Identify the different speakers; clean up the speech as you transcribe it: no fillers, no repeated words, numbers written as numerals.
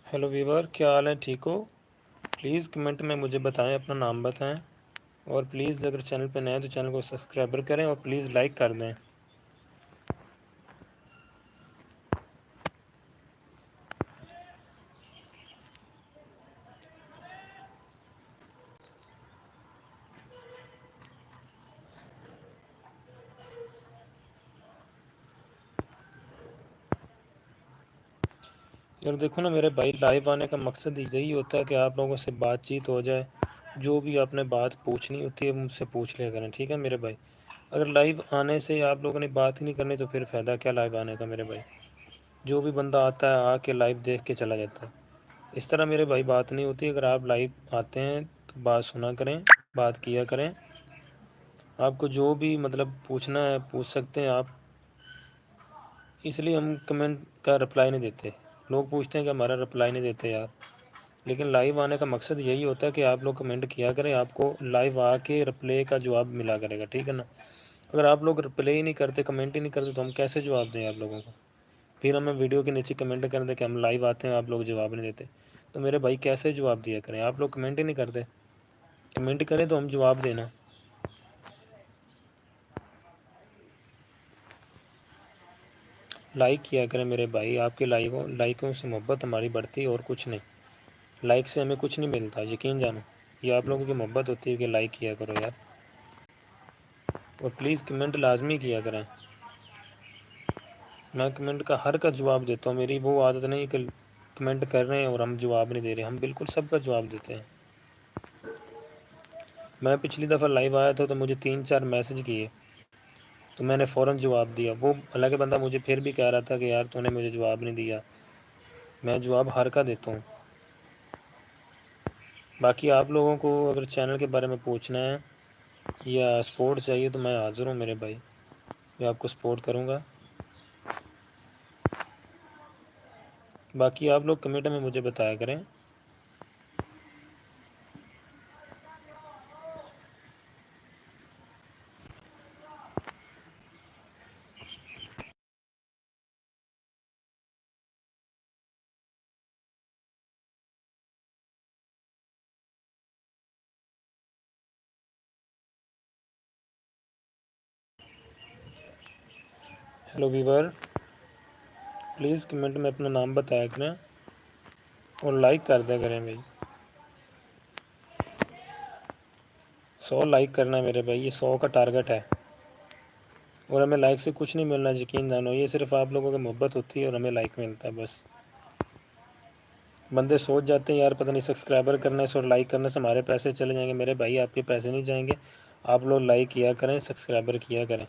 Speaker 1: Hello Weaver, क्या हाल है? ठीक हो? प्लीज़ कमेंट में मुझे बताएं, अपना नाम बताएं। और प्लीज़ अगर चैनल पर नए हैं तो चैनल को सब्सक्राइबर करें और प्लीज़ लाइक कर दें। यार देखो ना मेरे भाई, लाइव आने का मकसद यही होता है कि आप लोगों से बातचीत हो जाए। जो भी आपने बात पूछनी होती है मुझसे पूछ लिया करें, ठीक है मेरे भाई। अगर लाइव आने से आप लोगों ने बात ही नहीं करनी तो फिर फ़ायदा क्या लाइव आने का मेरे भाई। जो भी बंदा आता है आके लाइव देख के चला जाता है। इस तरह मेरे भाई बात नहीं होती। अगर आप लाइव आते हैं तो बात सुना करें, बात किया करें। आपको जो भी मतलब पूछना है पूछ सकते हैं आप। इसलिए हम कमेंट का रिप्लाई नहीं देते। लोग पूछते हैं कि हमारा रिप्लाई नहीं देते यार, लेकिन लाइव आने का मकसद यही होता है कि आप लोग कमेंट किया करें, आपको लाइव आके रिप्लाई का जवाब मिला करेगा, ठीक है ना। अगर आप लोग रिप्लाई ही नहीं करते, कमेंट ही नहीं करते तो हम कैसे जवाब दें आप लोगों को। फिर हमें वीडियो के नीचे कमेंट कर दें कि हम लाइव आते हैं, आप लोग जवाब नहीं देते। तो मेरे भाई कैसे जवाब दिया करें, आप लोग कमेंट ही नहीं करते। कमेंट करें तो हम जवाब देना। लाइक किया करें मेरे भाई, आपके लाइकों से मोहब्बत हमारी बढ़ती है और कुछ नहीं। लाइक से हमें कुछ नहीं मिलता, यकीन जानो। ये आप लोगों की मोहब्बत होती है कि लाइक किया करो यार। और प्लीज़ कमेंट लाजमी किया करें। मैं कमेंट का हर का जवाब देता हूँ। मेरी वो आदत नहीं कि कमेंट कर रहे हैं और हम जवाब नहीं दे रहे। हम बिल्कुल सबका जवाब देते हैं। मैं पिछली दफ़ा लाइव आया था तो मुझे 3-4 मैसेज किए, तो मैंने फ़ौरन जवाब दिया। वो हालांकि बंदा मुझे फिर भी कह रहा था कि यार तूने मुझे जवाब नहीं दिया। मैं जवाब हर का देता हूँ। बाकी आप लोगों को अगर चैनल के बारे में पूछना है या सपोर्ट चाहिए तो मैं हाज़िर हूँ मेरे भाई। मैं आपको सपोर्ट करूँगा। बाकी आप लोग कमेंट में मुझे बताया करें। हेलो वीवर, प्लीज़ कमेंट में अपना नाम बताया करें और लाइक कर दिया करें भाई। 100 लाइक करना है मेरे भाई, ये 100 का टारगेट है। और हमें लाइक से कुछ नहीं मिलना, यकीन जानो। ये सिर्फ आप लोगों की मोहब्बत होती है और हमें लाइक मिलता है बस। बंदे सोच जाते हैं यार पता नहीं सब्सक्राइबर करने से और लाइक करने से हमारे पैसे चले जाएंगे। मेरे भाई आपके पैसे नहीं जाएंगे। आप लोग लाइक किया करें, सब्सक्राइबर किया करें।